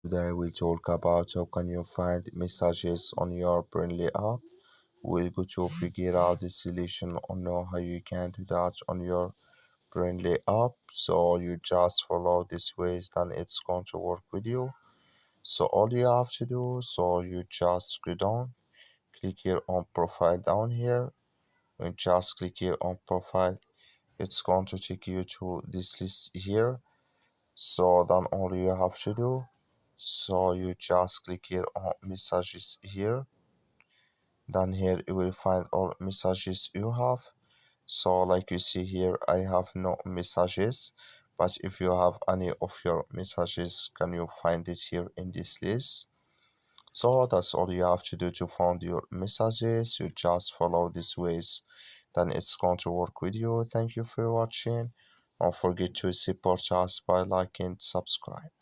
Today we talk about how can you find messages on your Brainly app. We're going to figure out the solution on how you can do that on your Brainly app. So you just follow this ways, then it's going to work with you. So all you have to do, so you just go down, click here on profile down here, and just click here on profile. It's going to take you to this list here. So then all you have to do, so you just click here on messages here. Then here you will find all messages you have. So like you see here, I have no messages, but if you have any of your messages, can you find it here in this list? So that's all you have to do to find your messages. You just follow these ways, then it's going to work with you. Thank you for watching. Don't forget to support us by liking, subscribe.